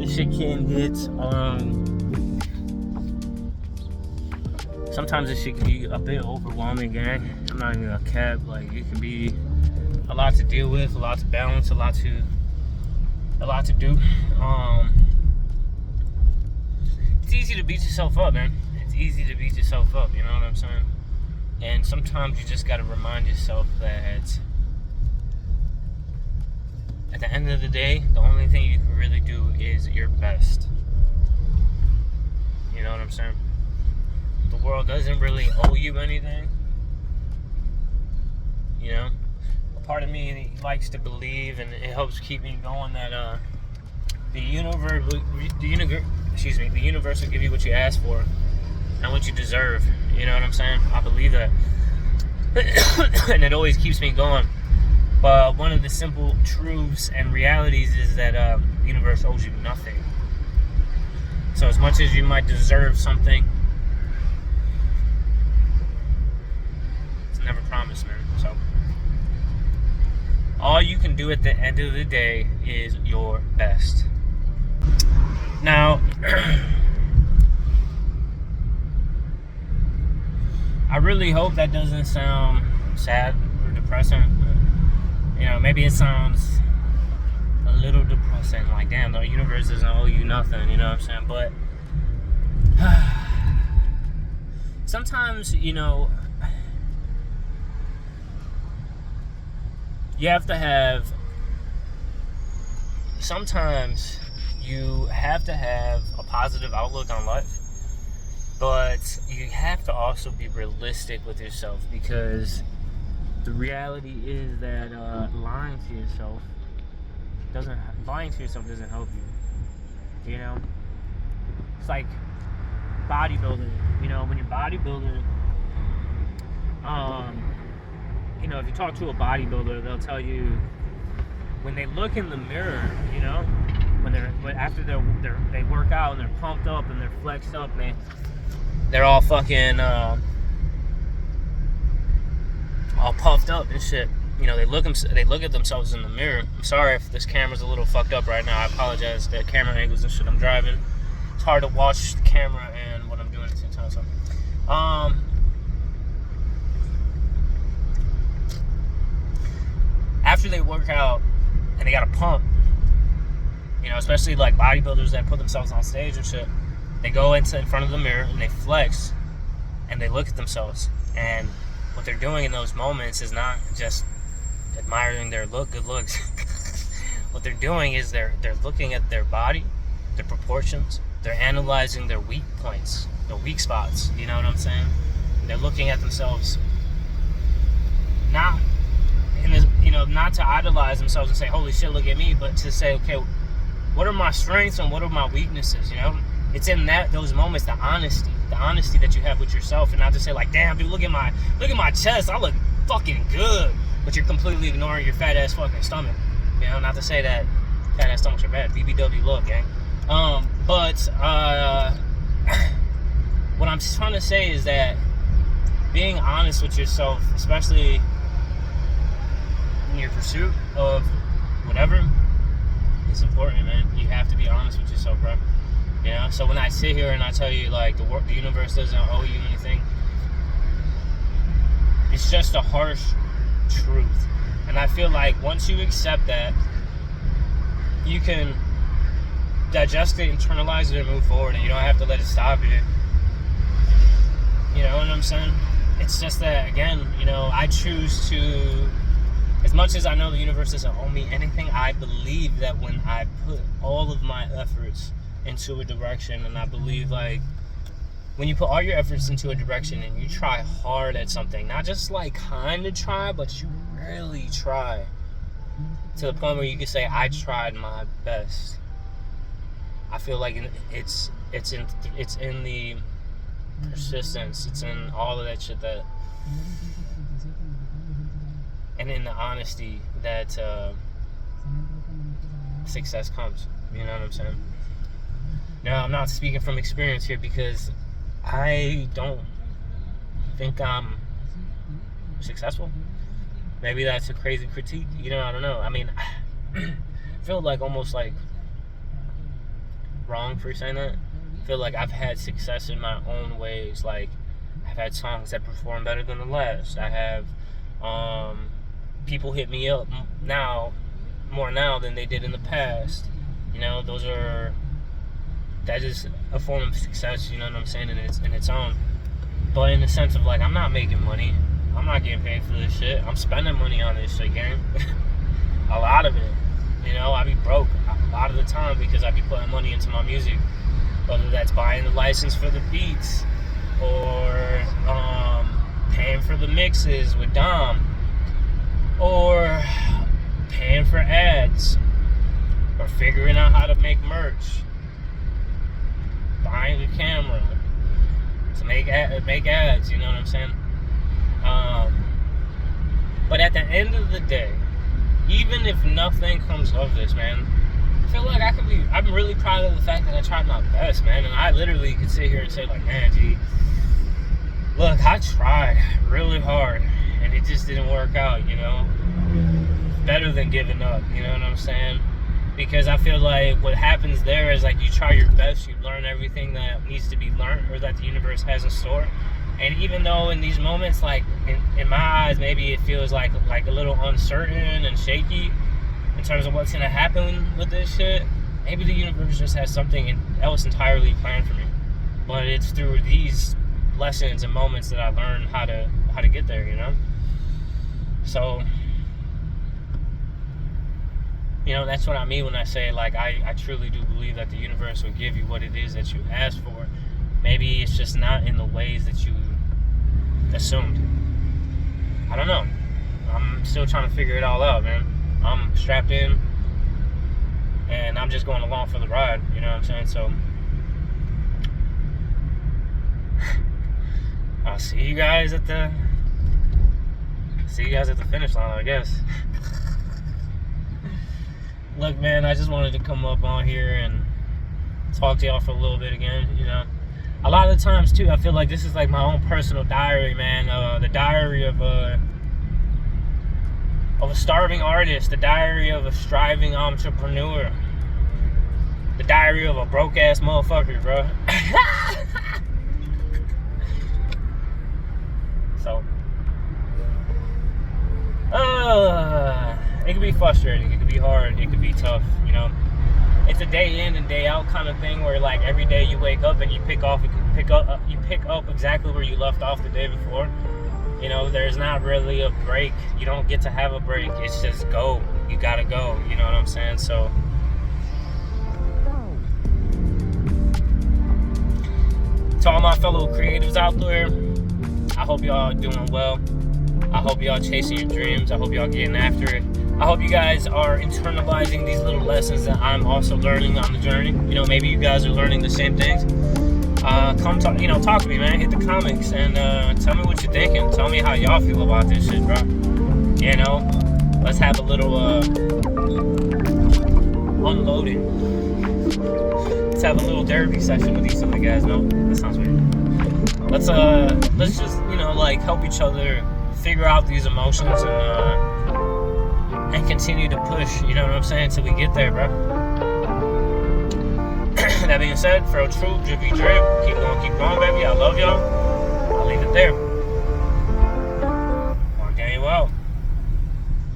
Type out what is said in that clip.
this shit can get sometimes this shit can be a bit overwhelming, gang. I'm not even gonna cap. Like, it can be a lot to deal with, a lot to balance, a lot to do. It's easy to beat yourself up, man. It's easy to beat yourself up, you know what I'm saying? And sometimes you just gotta remind yourself that at the end of the day, the only thing you can really do is your best. You know what I'm saying? The world doesn't really owe you anything. You know? A part of me likes to believe, and it helps keep me going, that the universe will give you what you ask for and what you deserve. You know what I'm saying? I believe that. And it always keeps me going. But one of the simple truths and realities is that the universe owes you nothing. So as much as you might deserve something, it's never promised, man. So all you can do at the end of the day is your best. Now, I really hope that doesn't sound sad or depressing. You know, maybe it sounds a little depressing. Like, damn, the universe doesn't owe you nothing. You know what I'm saying? But sometimes, you know, you have to have. Sometimes you have to have a positive outlook on life, but you have to also be realistic with yourself, because the reality is that lying to yourself doesn't help you. You know, it's like bodybuilding. You know, when you're bodybuilding, you know, if you talk to a bodybuilder, they'll tell you when they look in the mirrr, you know, after they work out and they're pumped up and they're flexed up, man, they're all fucking all puffed up and shit. You know, they look at themselves in the mirror. I'm sorry if this camera's a little fucked up right now. I apologize. The camera angles and shit. I'm driving. It's hard to watch the camera and what I'm doing at the same time. So, after they work out and they got to pump, you know, especially like bodybuilders that put themselves on stage and shit, they go in front of the mirror and they flex and they look at themselves. And what they're doing in those moments is not just admiring their good looks. What they're doing is they're looking at their body, their proportions. They're analyzing their weak points, their weak spots. You know what I'm saying? They're looking at themselves, not to idolize themselves and say, "Holy shit, look at me," but to say, "Okay, what are my strengths and what are my weaknesses?" You know, it's in those moments, the honesty that you have with yourself, and not to say like, "Damn, dude, look at my chest, I look fucking good," but you're completely ignoring your fat ass fucking stomach. You know, not to say that fat ass stomachs are bad. BBW love, gang. But what I'm trying to say is that being honest with yourself, especially in your pursuit of whatever, is important, man. You have to be honest with yourself, bro. You know, so when I sit here and I tell you like the universe doesn't owe you anything, it's just a harsh truth. And I feel like once you accept that, you can digest it, internalize it, and move forward, and you don't have to let it stop you. You know what I'm saying? It's just that, again, you know, I choose to, as much as I know the universe doesn't owe me anything, I believe that when I put all of my efforts into a direction, and I believe like when you put all your efforts into a direction and you try hard at something, not just like kind of try, but you really try to the point where you can say, I tried my best. I feel like it's in the persistence, it's in all of that shit, that, and in the honesty that success comes. You know what I'm saying? Now, I'm not speaking from experience here, because I don't think I'm successful. Maybe that's a crazy critique. You know, I don't know. I mean, I feel like almost like wrong for saying that. I feel like I've had success in my own ways. Like, I've had songs that perform better than the last. I have people hit me up more now than they did in the past. You know, that is a form of success, you know what I'm saying, in its own. But in the sense of, like, I'm not making money. I'm not getting paid for this shit. I'm spending money on this shit, gang. A lot of it. You know, I be broke a lot of the time because I be putting money into my music. Whether that's buying the license for the beats or paying for the mixes with Dom, or paying for ads, or figuring out how to make merch, buying a camera to make ads, you know what I'm saying? But at the end of the day, even if nothing comes of this, man, I feel like I'm really proud of the fact that I tried my best, man. And I literally could sit here and say, like, man, G, look, I tried really hard and it just didn't work out, you know? Better than giving up, you know what I'm saying? Because I feel like what happens there is, like, you try your best, you learn everything that needs to be learned or that the universe has in store. And even though in these moments, like, in my eyes, maybe it feels like a little uncertain and shaky in terms of what's going to happen with this shit, maybe the universe just has something else entirely planned for me. But it's through these lessons and moments that I learned how to get there, you know? So, you know, that's what I mean when I say, like, I truly do believe that the universe will give you what it is that you asked for. Maybe it's just not in the ways that you assumed. I don't know. I'm still trying to figure it all out, man. I'm strapped in, and I'm just going along for the ride, you know what I'm saying? So, I'll see you guys at the finish line, I guess. Look, man, I just wanted to come up on here and talk to y'all for a little bit again, you know. A lot of the times, too, I feel like this is like my own personal diary, man. The diary of a starving artist, the diary of a striving entrepreneur, the diary of a broke-ass motherfucker, bro. So, it can be frustrating, it can be hard, it can be tough, you know. It's a day in and day out kind of thing where, like, every day you wake up and you pick up exactly where you left off the day before. You know, there's not really a break. You don't get to have a break. It's just go. You gotta go. You know what I'm saying? So, to all my fellow creatives out there, I hope y'all are doing well. I hope y'all chasing your dreams. I hope y'all getting after it. I hope you guys are internalizing these little lessons that I'm also learning on the journey. You know, maybe you guys are learning the same things. Come talk, talk to me, man. Hit the comments and tell me what you're thinking. Tell me how y'all feel about this shit, bro. You know, let's have a little unloading. Let's have a little therapy session with each other, guys. No, that sounds weird. Let's just, like, help each other figure out these emotions and continue to push, you know what I'm saying, till we get there, bro. That being said, Fro True, Drippy Drip, keep going, baby. I love y'all. I'll leave it there.